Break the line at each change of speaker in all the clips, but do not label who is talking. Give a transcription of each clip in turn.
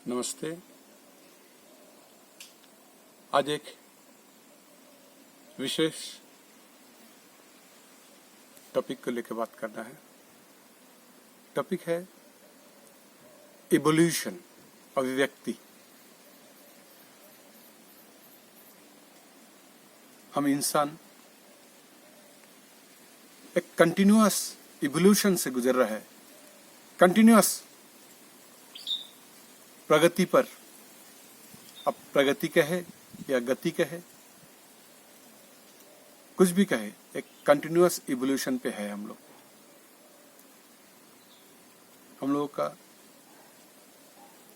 नमस्ते। आज एक विशेष टॉपिक को लेकर बात करना है। टॉपिक है इवोल्यूशन, अभिव्यक्ति। हम इंसान एक कंटिन्यूअस इवोल्यूशन से गुजर रहा है, कंटिन्यूअस प्रगति पर। अब प्रगति कहे या गति कहे, कुछ भी कहे, एक कंटिन्यूअस इवोल्यूशन पे है हम लोगों का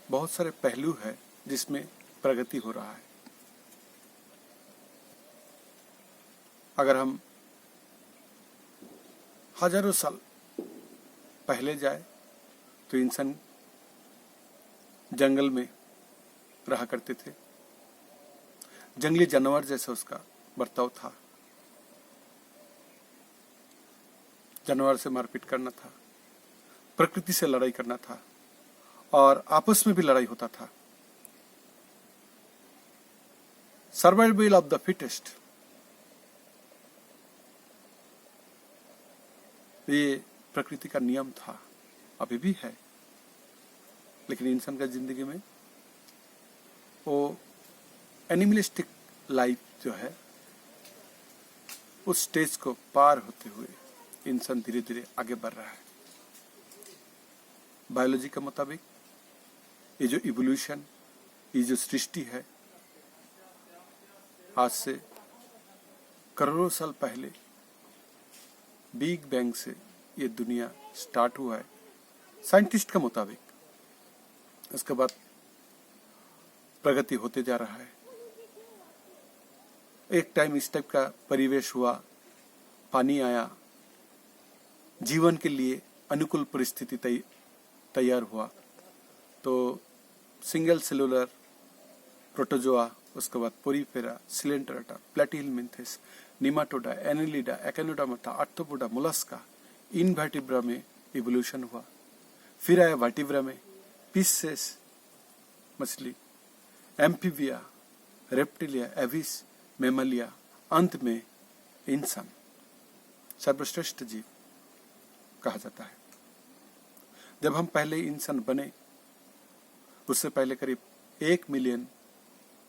बहुत सारे पहलू है जिसमें प्रगति हो रहा है। अगर हम हजारों साल पहले जाए तो इंसान जंगल में रहा करते थे, जंगली जानवर जैसा उसका बर्ताव था, जानवर से मारपीट करना था, प्रकृति से लड़ाई करना था और आपस में भी लड़ाई होता था। सर्वाइवल ऑफ द फिटेस्ट, ये प्रकृति का नियम था, अभी भी है। लेकिन इंसान का जिंदगी में वो एनिमलिस्टिक लाइफ जो है, उस स्टेज को पार होते हुए इंसान धीरे धीरे आगे बढ़ रहा है। बायोलॉजी के मुताबिक ये जो इवोल्यूशन, ये जो सृष्टि है, आज से करोड़ों साल पहले बिग बैंग से ये दुनिया स्टार्ट हुआ है साइंटिस्ट के मुताबिक। उसके बाद प्रगति होते जा रहा है। एक टाइम इस टाइप का परिवेश हुआ, पानी आया, जीवन के लिए अनुकूल परिस्थिति तैयार हुआ। तो सिंगल सेलुलर प्रोटोजोआ, उसके बाद porifera, coelenterata, platyhelminthes, nematoda, annelida, echinodermata, arthropoda, mollusca, invertebrata में इवोल्यूशन हुआ। फिर आया वर्टिब्रा में, फिशेस मछली, एम्फीबिया, रेप्टिलिया, एविस, मेमलिया, अंत में इंसान, सर्वश्रेष्ठ जीव कहा जाता है। जब हम पहले इंसान बने, उससे पहले करीब 1 मिलियन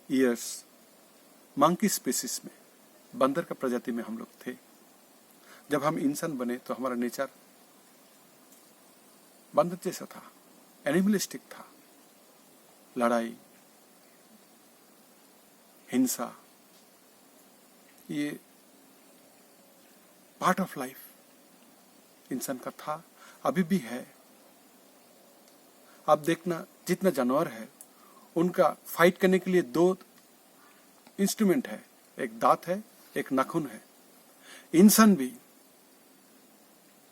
ईयर्स मंकी स्पीसीज में, बंदर का प्रजाति में हम लोग थे। जब हम इंसान बने तो हमारा नेचर बंदर जैसा था, एनिमलिस्टिक था। लड़ाई, हिंसा, ये पार्ट ऑफ लाइफ इंसान का था, अभी भी है। आप देखना, जितना जानवर है उनका फाइट करने के लिए 2 इंस्ट्रूमेंट है, एक दांत है, एक नाखून है। इंसान भी,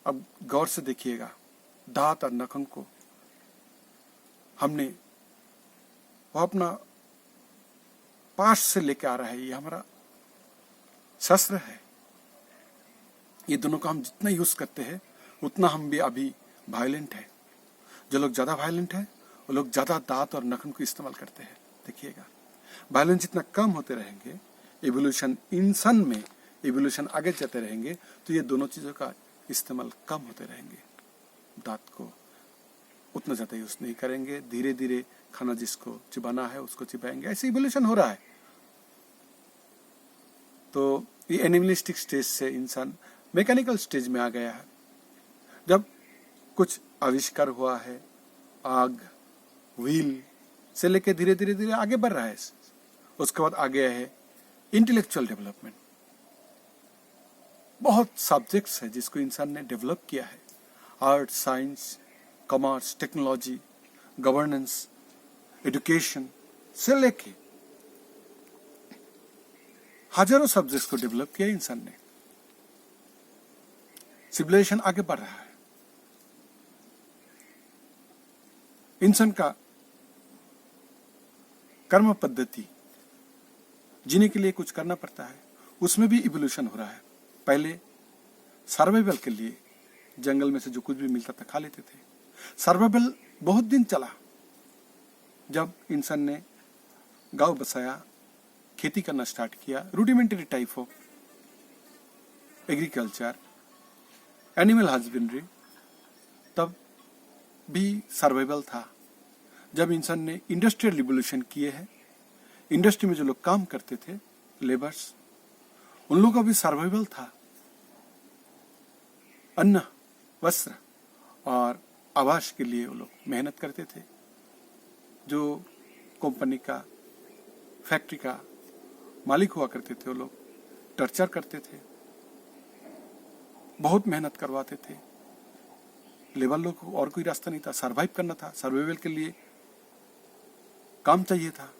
अब गौर से देखिएगा, दांत और नाखून को हमने, वो अपना पास से लेके आ रहा है। ये हमारा शस्त्र है। ये दोनों को हम जितना यूज करते हैं उतना हम भी अभी वायलेंट है। जो लोग ज्यादा वायलेंट है वो लोग ज्यादा दांत और नखून को इस्तेमाल करते हैं। देखिएगा, वायलेंस जितना कम होते रहेंगे, इवोल्यूशन इंसान में इवोल्यूशन आगे चलते रहेंगे, तो ये दोनों चीजों का इस्तेमाल कम होते रहेंगे। दांत को उतना ज्यादा यूज नहीं करेंगे, धीरे धीरे खाना जिसको चिबाना है उसको चिबाएंगे। ऐसे इवोल्यूशन हो रहा है। तो ये एनिमलिस्टिक स्टेज से इंसान मैकेनिकल स्टेज में आ गया है। जब कुछ आविष्कार हुआ है, आग, व्हील से लेके धीरे धीरे धीरे आगे बढ़ रहा है। उसके बाद आ गया है इंटेलेक्चुअल डेवलपमेंट। बहुत सब्जेक्ट्स है जिसको इंसान ने डेवलप किया है। Art, science, commerce, technology, governance, education से लेके हजारों सब्जेक्ट्स को डेवलप किया इंसान ने। सिविलाइजेशन आगे बढ़ रहा है। इंसान का कर्म पद्धति, जीने के लिए कुछ करना पड़ता है, उसमें भी इवोल्यूशन हो रहा है। पहले सर्वाइवल के लिए जंगल में से जो कुछ भी मिलता था खा लेते थे। सर्वाइवल बहुत दिन चला, जब इंसान ने गांव बसाया, खेती करना स्टार्ट किया, rudimentary type of agriculture, animal husbandry, तब भी सर्वाइवल था। जब इंसान ने इंडस्ट्रियल रिवोल्यूशन किए हैं, इंडस्ट्री में जो लोग काम करते थे, लेबर्स, उन लोगों का भी सर्वाइवल था। अन्न, वस्त्र और आवास के लिए वो लोग मेहनत करते थे। जो कंपनी का, फैक्ट्री का मालिक हुआ करते थे, वो लोग टर्चर करते थे, बहुत मेहनत करवाते थे। लेबर लोग को और कोई रास्ता नहीं था, सरवाइव करना था, सर्वाइवल के लिए काम चाहिए था,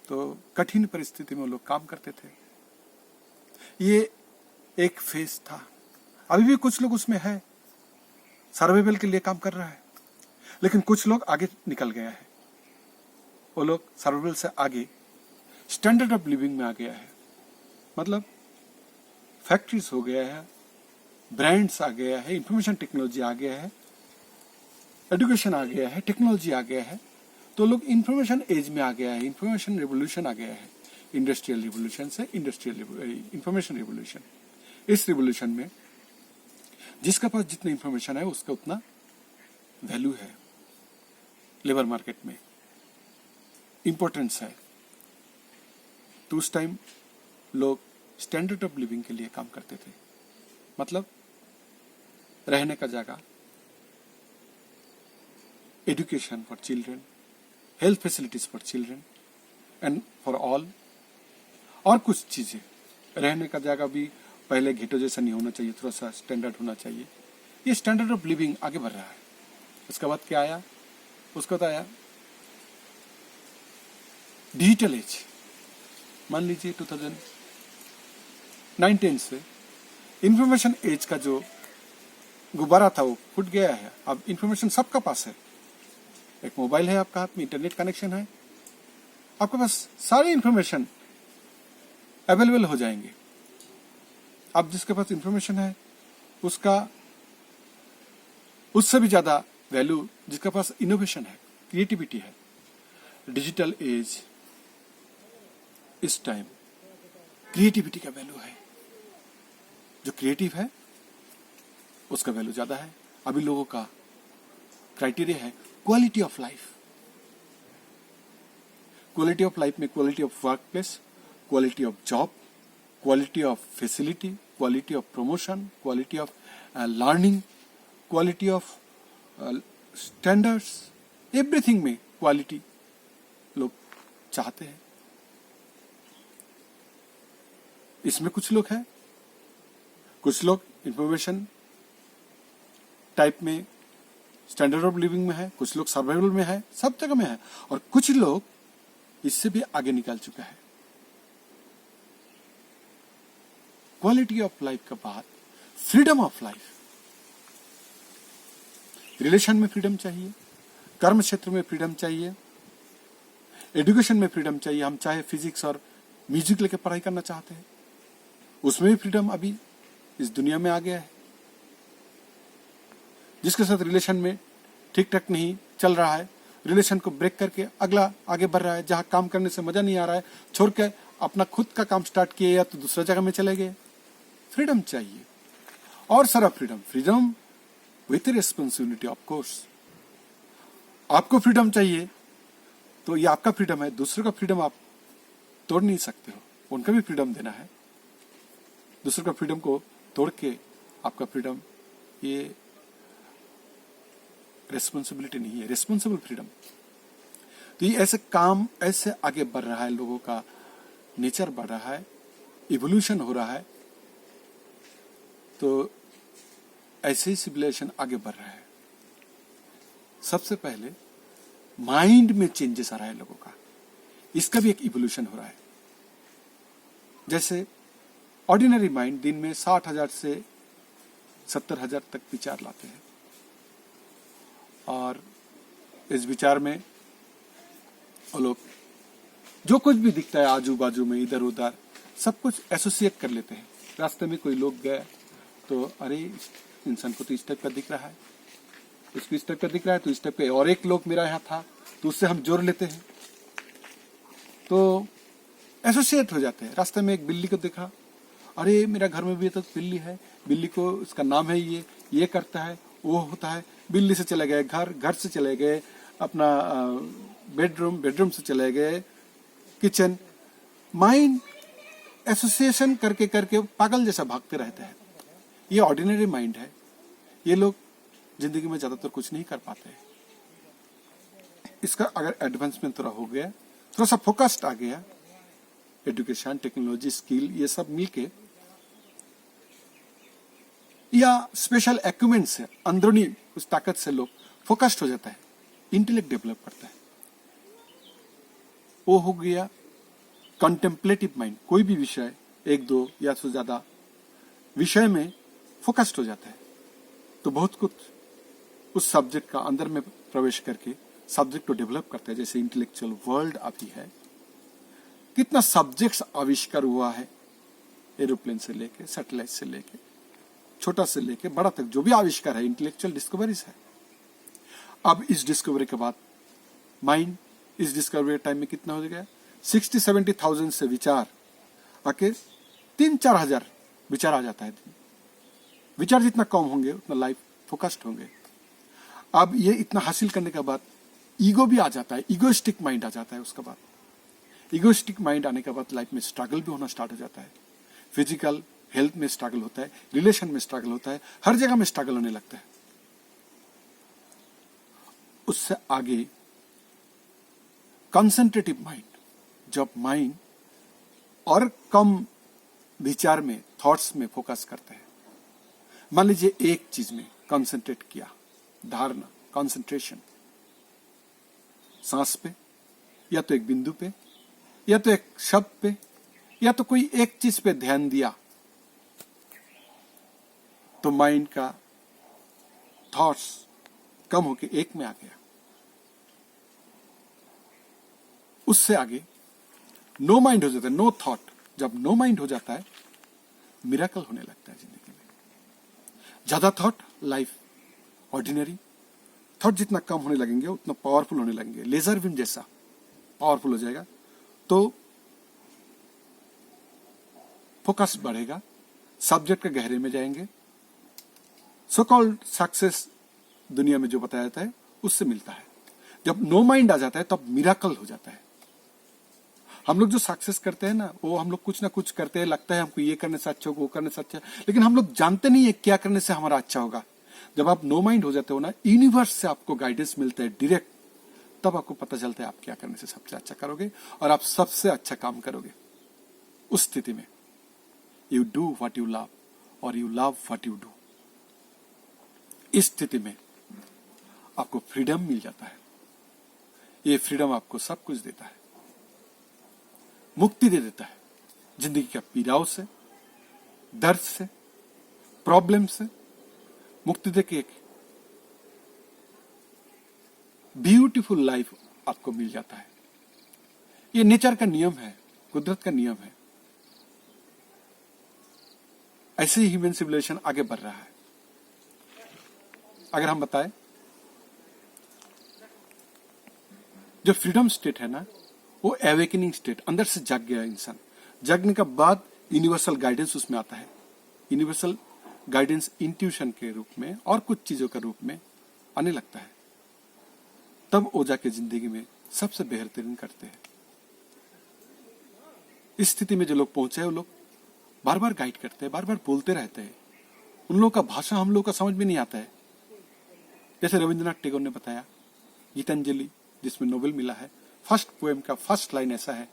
तो कठिन परिस्थिति में वो लोग काम करते थे। ये एक फेज था। अभी भी कुछ लोग उसमें है, सर्वाइवल के लिए काम कर रहा है, लेकिन कुछ लोग आगे निकल गया है। वो लोग सर्वाइवल से आगे स्टैंडर्ड ऑफ लिविंग में आ गया है। मतलब फैक्ट्रीज हो गया है, ब्रांड्स आ गया है, इंफॉर्मेशन टेक्नोलॉजी आ गया है, एजुकेशन आ गया है, टेक्नोलॉजी आ गया है, तो लोग इंफॉर्मेशन एज में आ गया है, इंफॉर्मेशन रिवोल्यूशन आ गया है। इंडस्ट्रियल रिवोल्यूशन से इंफॉर्मेशन रिवोल्यूशन। इस रिवोल्यूशन में जिसके पास जितनी इंफॉर्मेशन है उसका उतना वैल्यू है, लेबर मार्केट में इंपॉर्टेंस है। तो उस टाइम लोग स्टैंडर्ड ऑफ लिविंग के लिए काम करते थे, मतलब रहने का जगह, education for children, health facilities for children and for all, और कुछ चीजें। रहने का जगह भी पहले घेटो जैसा नहीं होना चाहिए, थोड़ा सा स्टैंडर्ड होना चाहिए। ये स्टैंडर्ड ऑफ लिविंग आगे बढ़ रहा है। उसके बाद क्या आया? उसके बाद आया डिजिटल एज। मान लीजिए 2019 से इंफॉर्मेशन एज का जो गुब्बारा था वो फूट गया है। अब इंफॉर्मेशन सबका पास है। एक मोबाइल है आपका हाथ में, इंटरनेट कनेक्शन है, आपके पास सारी इंफॉर्मेशन अवेलेबल हो जाएंगे। अब जिसके पास इंफॉर्मेशन है उसका उससे भी ज्यादा वैल्यू जिसके पास इनोवेशन है, क्रिएटिविटी है। डिजिटल एज, इस टाइम क्रिएटिविटी का वैल्यू है। जो क्रिएटिव है उसका वैल्यू ज्यादा है। अभी लोगों का क्राइटेरिया है quality of life. Quality of life में quality of work place, quality of job, quality of facility, quality of promotion, quality of learning, quality of standards, everything में क्वालिटी लोग चाहते हैं। इसमें कुछ लोग हैं, कुछ लोग इंफॉर्मेशन टाइप में, स्टैंडर्ड ऑफ लिविंग में है, कुछ लोग सर्वाइवल में है, सब जगह में है, और कुछ लोग इससे भी आगे निकल चुका है। क्वालिटी ऑफ लाइफ के बाद फ्रीडम ऑफ लाइफ। रिलेशन में फ्रीडम चाहिए, कर्म क्षेत्र में फ्रीडम चाहिए, एजुकेशन में फ्रीडम चाहिए। हम चाहे फिजिक्स और म्यूजिक लेके पढ़ाई करना चाहते हैं, उसमें भी फ्रीडम अभी इस दुनिया में आ गया है। जिसके साथ रिलेशन में ठीक ठाक नहीं चल रहा है, रिलेशन को ब्रेक करके अगला आगे बढ़ रहा है, जहां काम करने से मजा नहीं आ रहा है, छोड़ के अपना खुद का काम स्टार्ट किए या तो दूसरा जगह में चले गए। फ्रीडम चाहिए, और सारा freedom, freedom with responsibility of course. आपको फ्रीडम चाहिए तो ये आपका फ्रीडम है, दूसरे का फ्रीडम आप तोड़ नहीं सकते हो, उनका भी फ्रीडम देना है। दूसरे का फ्रीडम को तोड़ के आपका फ्रीडम, ये रेस्पॉन्सिबिलिटी नहीं है, रेस्पॉन्सिबल फ्रीडम। तो ये ऐसे काम ऐसे आगे बढ़ रहा है, लोगों का नेचर बढ़ रहा है, इवोल्यूशन हो रहा है, तो ऐसे ही सिविलाइजेशन आगे बढ़ रहा है। सबसे पहले माइंड में चेंजेस आ रहा है लोगों का, इसका भी एक इवोल्यूशन हो रहा है। जैसे ऑर्डिनरी माइंड दिन में 60,000 से 70,000 तक विचार लाते हैं, और इस विचार में वो लोग जो कुछ भी दिखता है आजू बाजू में, इधर उधर, सब कुछ एसोसिएट कर लेते हैं। रास्ते में कोई लोग गए तो अरे इंसान को तो इस टाइप का दिख रहा है, उसको इस टाइप का दिख रहा है, तो इस टाइप का और एक लोग मेरा यहाँ था तो उससे हम जोड़ लेते हैं, तो एसोसिएट हो जाते हैं। रास्ते में एक बिल्ली को देखा, अरे मेरा घर में भी तो बिल्ली है, बिल्ली को इसका नाम है ये करता है, वो होता है। बिल्ली से चले गए घर, घर से चले गए अपना बेडरूम, बेडरूम से चले गए किचन। माइंड एसोसिएशन करके करके पागल जैसा भागते रहते हैं। ये ऑर्डिनरी माइंड है। ये लोग जिंदगी में ज्यादातर कुछ नहीं कर पाते। इसका अगर एडवांसमेंट थोड़ा हो गया, थोड़ा सा फोकस्ड आ गया, एजुकेशन, टेक्नोलॉजी, स्किल, ये सब मिलके या स्पेशल एक्यूपमेंट से, अंदरूनी उस ताकत से लोग फोकस्ड हो जाता है, इंटेलेक्ट डेवलप करता है। वो हो गया कंटेम्पलेटिव माइंड। कोई भी विषय, एक दो या से ज्यादा विषय में फोकस्ड हो जाता है, तो बहुत कुछ उस सब्जेक्ट का अंदर में प्रवेश करके सब्जेक्ट को डेवलप करता है। जैसे इंटेलेक्चुअल वर्ल्ड अभी है, कितना सब्जेक्ट्स आविष्कार हुआ है, एरोप्लेन से लेके, सैटेलाइट से लेके, छोटा से लेके बड़ा तक जो भी आविष्कार है, इंटेलेक्चुअल डिस्कवरीज है। अब इस डिस्कवरी के बाद माइंड, इस डिस्कवरी टाइम में कितना हो गया, 60-70,000 से विचार आके 3-4 हजार विचार आ जाता है। विचार जितना कम होंगे उतना लाइफ फोकस्ड होंगे। अब ये इतना हासिल करने के बाद ईगो भी आ जाता है, ईगोइस्टिक माइंड आ जाता है। उसके बाद ईगोइस्टिक माइंड आने के बाद लाइफ में स्ट्रगल भी होना स्टार्ट हो जाता है। फिजिकल हेल्थ में स्ट्रगल होता है, रिलेशन में स्ट्रगल होता है, हर जगह में स्ट्रगल होने लगता है। उससे आगे कंसंट्रेटिव माइंड, जब माइंड और कम विचार में, थॉट्स में फोकस करता है। मान लीजिए एक चीज में कंसंट्रेट किया, धारणा, कंसंट्रेशन, सांस पे, या तो एक बिंदु पे, या तो एक शब्द पे, या तो कोई एक चीज पे ध्यान दिया, तो माइंड का थॉट्स कम होके एक में आ गया। उससे आगे नो माइंड हो जाता है, नो थॉट। जब नो माइंड हो जाता है, मिरेकल होने लगता है जिंदगी में। ज्यादा थॉट, लाइफ ऑर्डिनरी। थॉट जितना कम होने लगेंगे उतना पावरफुल होने लगेंगे, लेजर बीम जैसा पावरफुल हो जाएगा, तो फोकस बढ़ेगा, सब्जेक्ट के गहरे में जाएंगे। सो कॉल्ड सक्सेस दुनिया में जो बताया जाता है उससे मिलता है। जब नो माइंड आ जाता है तब मिरेकल हो जाता है। हम लोग जो सक्सेस करते हैं ना, वो हम लोग कुछ ना कुछ करते हैं, लगता है हमको ये करने से अच्छा होगा, वो करने से अच्छा, लेकिन हम लोग जानते नहीं है क्या करने से हमारा अच्छा होगा। जब आप नो माइंड हो जाते हो ना, यूनिवर्स से आपको गाइडेंस मिलता है डायरेक्ट, तब आपको पता चलता है आप क्या करने से सबसे अच्छा करोगे और आप सबसे अच्छा काम करोगे। उस स्थिति में you do what you love और you love what you do. इस स्थिति में आपको फ्रीडम मिल जाता है। ये फ्रीडम आपको सब कुछ देता है, मुक्ति दे देता है जिंदगी के पीड़ाओं से, दर्द से, प्रॉब्लम से मुक्ति देके एक ब्यूटीफुल लाइफ आपको मिल जाता है। ये नेचर का नियम है, कुदरत का नियम है। ऐसे ही ह्यूमन सिविलाइजेशन आगे बढ़ रहा है। अगर हम बताएं, जो फ्रीडम स्टेट है ना, वो एवेकनिंग स्टेट, अंदर से जाग गया इंसान। जागने के बाद यूनिवर्सल गाइडेंस उसमें आता है। यूनिवर्सल गाइडेंस इंट्यूशन के रूप में और कुछ चीजों के रूप में आने लगता है। तब वो जाके जिंदगी में सबसे बेहतरीन करते हैं। इस स्थिति में जो लोग पहुंचे हैं, वो लोग बार बार गाइड करते हैं, बार बार बोलते रहते हैं। उन लोगों का भाषा हम लोगों का समझ में नहीं आता है। जैसे रविंद्रनाथ टैगोर ने बताया, गीतांजलि जिसमें नोबेल मिला है, फर्स्ट पोएम का फर्स्ट लाइन ऐसा है,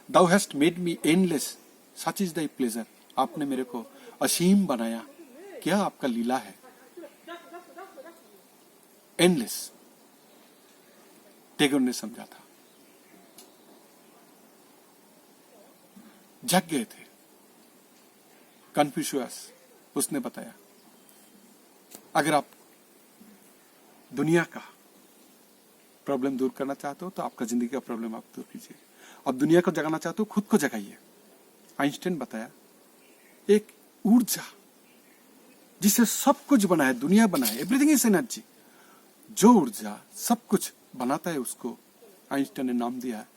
Thou hast made me endless, such is thy pleasure। आपने मेरे को असीम बनाया, क्या आपका लीला है। एंडलेस टैगोर ने समझा था। जग गए थे। कन्फ्यूशियस उसने बताया, अगर आप दुनिया का प्रॉब्लम दूर करना चाहते हो तो आपका जिंदगी का प्रॉब्लम आप दूर कीजिए। अब दुनिया को जगाना चाहते हो, खुद को जगाइए। आइंस्टाइन बताया, एक ऊर्जा जिससे सब कुछ बना है, दुनिया बना है, एवरीथिंग इज एनर्जी। जो ऊर्जा सब कुछ बनाता है उसको आइंस्टाइन ने नाम दिया है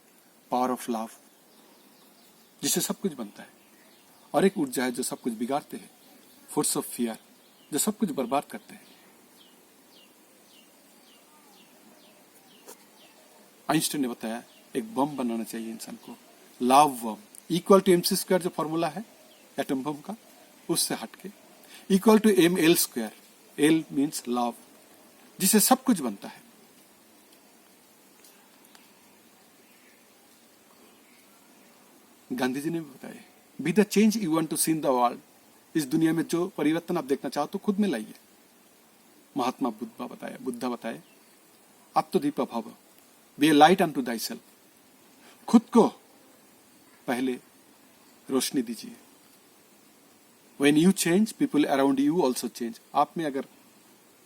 पावर ऑफ लव, जिससे सब कुछ बनता है। और एक ऊर्जा है जो सब कुछ बिगाड़ते हैं, फोर्स ऑफ फियर, जो सब कुछ बर्बाद करते हैं। आइंस्टाइन ने बताया एक बम बनाना चाहिए इंसान को, love bomb equal to mc² जो फॉर्मूला है एटम बम का, उससे हटके equal to ml², L means love, जिससे सब कुछ बनता है। गांधी जी ने भी बताया be the change you want to see in the world, इस दुनिया में जो परिवर्तन आप देखना चाहो तो खुद में लाइए। महात्मा बुद्धा बताए आत्मदीप भव, बी ए लाइट अनटू थायसेल्फ, खुद को पहले रोशनी दीजिए। When you change, people around you also change. आप में अगर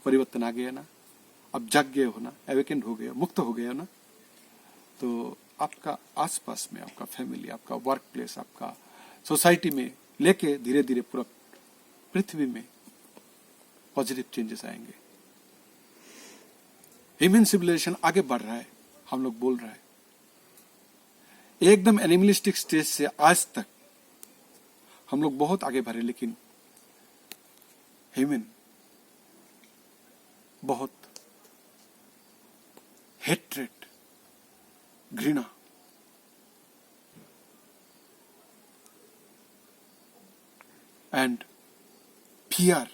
परिवर्तन आ गया ना, आप जग गए हो ना, अवेकेंड हो गए, मुक्त हो गए हो ना, तो आपका आसपास में आपका फैमिली, आपका वर्क प्लेस, आपका सोसाइटी में लेके धीरे धीरे पूरा पृथ्वी में पॉजिटिव चेंजेस आएंगे। ह्यूमन सिविलाइजेशन आगे बढ़ रहा है, हम लोग बोल रहा है एकदम एनिमलिस्टिक स्टेज से आज तक हम लोग बहुत आगे बढ़े, लेकिन ह्यूमन बहुत हेट्रेड, घृणा, एंड फियर,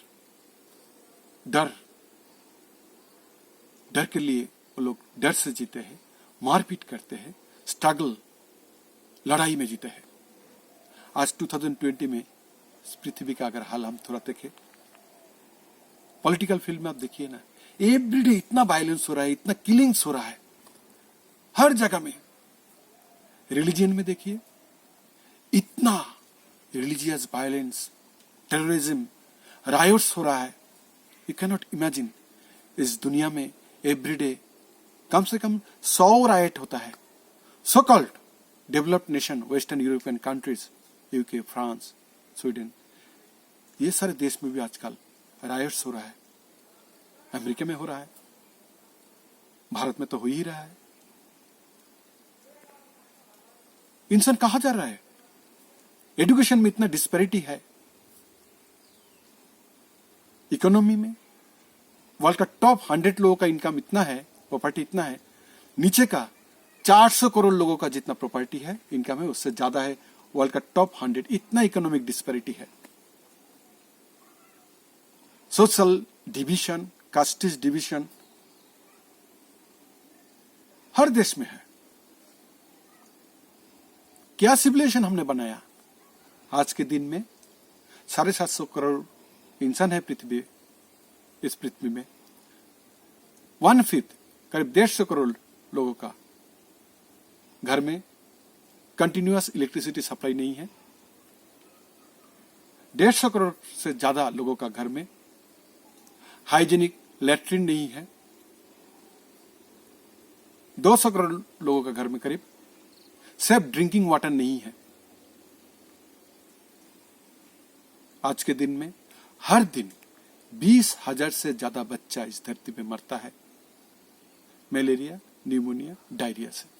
डर के लिए वो लोग डर से जीते हैं, मारपीट करते हैं, स्ट्रगल, लड़ाई में जीते हैं। आज 2020 में इस पृथ्वी का अगर हाल हम थोड़ा देखें, पॉलिटिकल फील्ड में आप देखिए ना, एवरीडे इतना वायलेंस हो रहा है, इतना किलिंग्स हो रहा है हर जगह में। रिलीजन में देखिए इतना रिलीजियस वायलेंस, टेररिज्म, रायोट्स हो रहा है, यू कैन नॉट इमेजिन। इस दुनिया में एवरीडे कम से कम 100 राइट होता है। So called developed nation, western European countries, UK, France, Sweden, ये सारे देश में भी आजकल रायट्स हो रहा है। अमेरिका में हो रहा है, भारत में तो हो ही रहा है। इंसान कहां जा रहा है? एजुकेशन में इतना डिस्पैरिटी है, इकोनॉमी में वर्ल्ड का टॉप 100 लोगों का इनकम इतना है, प्रॉपर्टी इतना है, नीचे का 400 करोड़ लोगों का जितना प्रॉपर्टी है, इनकम है, उससे ज्यादा है वर्ल्ड का टॉप 100। इतना इकोनॉमिक डिस्पैरिटी है। सोशल डिवीजन, कास्टिज डिवीजन हर देश में है। क्या सिविलाइजेशन हमने बनाया? आज के दिन में 750 करोड़ इंसान है पृथ्वी, इस पृथ्वी में 1/5 करीब 150 करोड़ लोगों का घर में कंटिन्यूअस इलेक्ट्रिसिटी सप्लाई नहीं है। 150 करोड़ से ज्यादा लोगों का घर में हाइजीनिक लैट्रिन नहीं है। 200 करोड़ लोगों का घर में करीब सेफ ड्रिंकिंग वाटर नहीं है। आज के दिन में हर दिन 20,000 से ज्यादा बच्चा इस धरती पे मरता है मलेरिया, न्यूमोनिया, डायरिया से।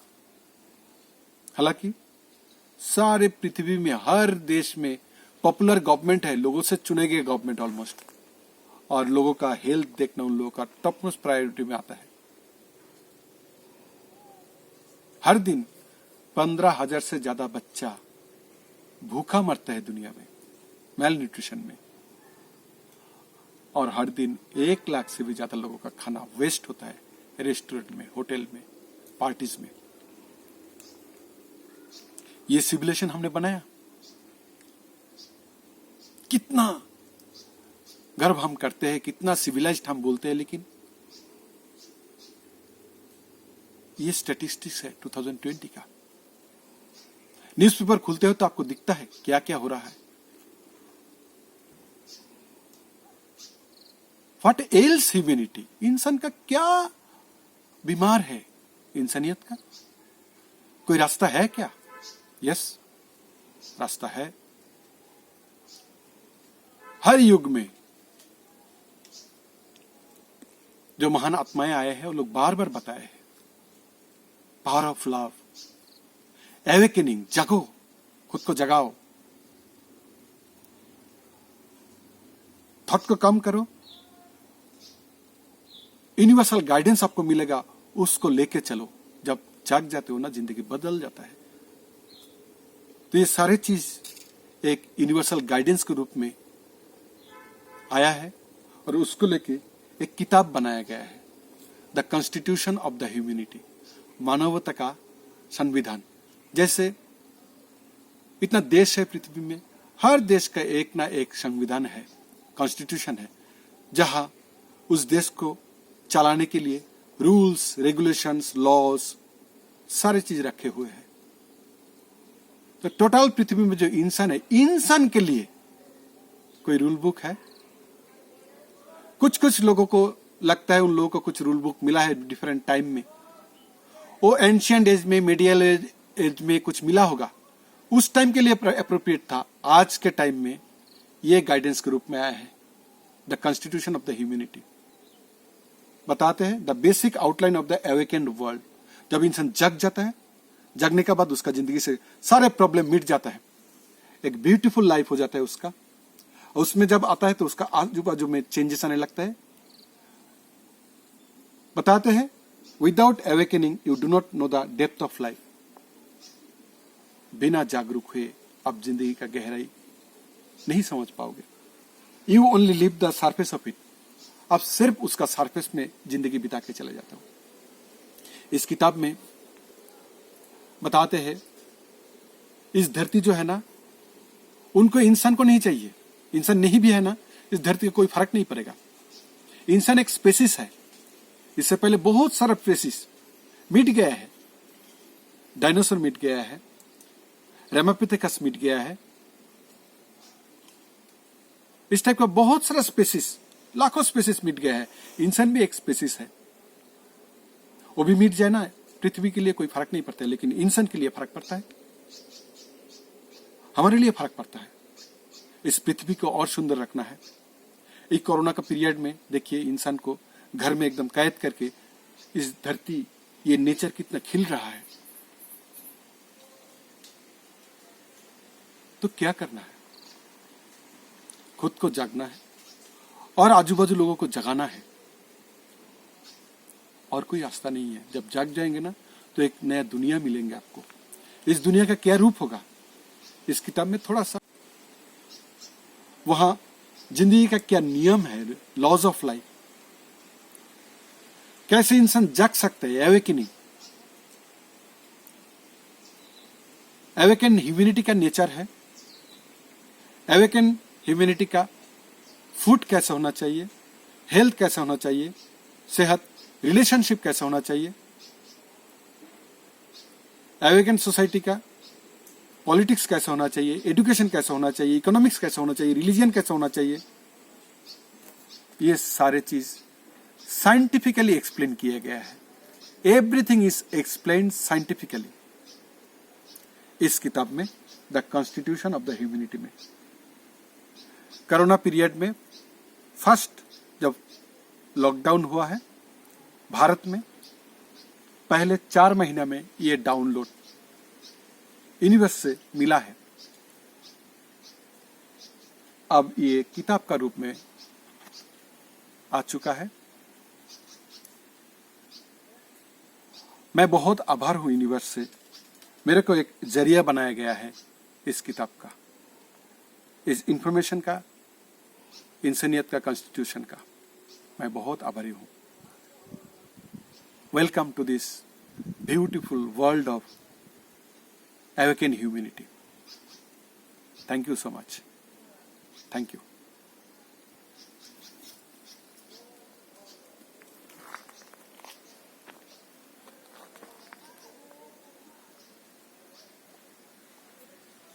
हालांकि सारे पृथ्वी में हर देश में पॉपुलर गवर्नमेंट है, लोगों से चुने गए गवर्नमेंट ऑलमोस्ट, और लोगों का हेल्थ देखना उन लोगों का टॉप मोस्ट प्रायोरिटी में आता है। हर दिन 15,000 से ज्यादा बच्चा भूखा मरता है दुनिया में, मेल न्यूट्रिशन में, और हर दिन 1 लाख से भी ज्यादा लोगों का खाना वेस्ट होता है रेस्टोरेंट में, होटल में, पार्टीज में। ये सिविलाइजेशन हमने बनाया। कितना गर्व हम करते हैं, कितना सिविलाइज्ड हम बोलते हैं, लेकिन ये स्टैटिस्टिक्स है 2020 का। न्यूज़पेपर खुलते हो तो आपको दिखता है क्या क्या हो रहा है। What else humanity? इंसान का क्या बीमार है? इंसानियत का कोई रास्ता है क्या? यस, रास्ता है। हर युग में जो महान आत्माएं आए हैं, वो लोग बार बार बताए हैं पावर ऑफ लव, एवेकनिंग, जगो, खुद को जगाओ, थॉट को कम करो, यूनिवर्सल गाइडेंस आपको मिलेगा, उसको लेके चलो। जब जाग जाते हो ना, जिंदगी बदल जाता है। तो ये सारे चीज एक यूनिवर्सल गाइडेंस के रूप में आया है और उसको लेके एक किताब बनाया गया है, the constitution of the humanity, मानवता का संविधान। जैसे इतना देश है पृथ्वी में, हर देश का एक ना एक संविधान है, कॉन्स्टिट्यूशन है, जहां उस देश को चलाने के लिए रूल्स, रेगुलेशंस, लॉज, सारे चीज रखे हुए हैं। तो टोटल पृथ्वी में जो इंसान है, इंसान के लिए कोई रूल बुक है? कुछ कुछ लोगों को लगता है उन लोगों को कुछ रूल बुक मिला है डिफरेंट टाइम में, वो एंशियंट एज में, मिडियल एज में कुछ मिला होगा, उस टाइम के लिए अप्रोप्रिएट था। आज के टाइम में ये गाइडेंस के रूप में आया है, the constitution of the humanity. बताते हैं the basic outline of the awakened world. जब इंसान जग जाता है, जगने के बाद उसका जिंदगी से सारे प्रॉब्लम मिट जाता है, एक ब्यूटीफुल लाइफ हो जाता है उसका। और उसमें जब आता है तो उसका आजू बाजू में चेंजेस आने लगता है। बताते हैं without awakening you do not know the depth of life. बिना जागरूक हुए आप जिंदगी का गहराई नहीं समझ पाओगे। You only live the surface of it. आप सिर्फ उसका सरफेस में जिंदगी बिता के चले जाते हो। इस किताब में बताते हैं इस धरती जो है ना, उनको इंसान को नहीं चाहिए। इंसान नहीं भी है ना, इस धरती को कोई फर्क नहीं पड़ेगा। इंसान एक स्पेसिस है। इससे पहले बहुत सारा स्पेसिस मिट गया है। डायनासोर मिट गया है, रेमापिथेकस मिट गया है, इस टाइप का बहुत सारा स्पेसिस, लाखों स्पेसिस मिट गया है। इंसान भी एक स्पेसिस है। वो भी मिट जाए ना, पृथ्वी के लिए कोई फर्क नहीं पड़ता है, लेकिन इंसान के लिए फर्क पड़ता है, हमारे लिए फर्क पड़ता है। इस पृथ्वी को और सुंदर रखना है। एक कोरोना का पीरियड में देखिए इंसान को घर में एकदम कैद करके इस धरती, ये नेचर कितना खिल रहा है। तो क्या करना है? खुद को जागना है और आजू बाजू लोगों को जगाना है। और कोई रास्ता नहीं है। जब जाग जाएंगे ना तो एक नया दुनिया मिलेंगे आपको। इस दुनिया का क्या रूप होगा, इस किताब में थोड़ा सा, वहां जिंदगी का क्या नियम है, लॉज ऑफ लाइफ, कैसे इंसान जाग सकते हैं, एवेकनिंग, एवेकन ह्यूमैनिटी का नेचर है। एवेकन ह्यूमैनिटी का फूड कैसा होना चाहिए, हेल्थ कैसा होना चाहिए, सेहत, रिलेशनशिप कैसा होना चाहिए, एवेकन सोसाइटी का पॉलिटिक्स कैसा होना चाहिए, एजुकेशन कैसा होना चाहिए, इकोनॉमिक्स कैसा होना चाहिए, रिलीजन कैसा होना चाहिए। ये सारे चीज साइंटिफिकली एक्सप्लेन किया गया है। एवरीथिंग इज एक्सप्लेन्ड साइंटिफिकली इस किताब में, the constitution of the humanity में। कोरोना पीरियड में फर्स्ट जब लॉकडाउन हुआ है भारत में, पहले 4 महीना में ये डाउनलोड यूनिवर्स से मिला है। अब ये किताब का रूप में आ चुका है। मैं बहुत आभार हूं यूनिवर्स से, मेरे को एक जरिया बनाया गया है इस किताब का, इस इंफॉर्मेशन का, इंसानियत का, कॉन्स्टिट्यूशन का। मैं बहुत आभारी हूं। Welcome to this beautiful world of awaken humanity. Thank you so much. Thank you.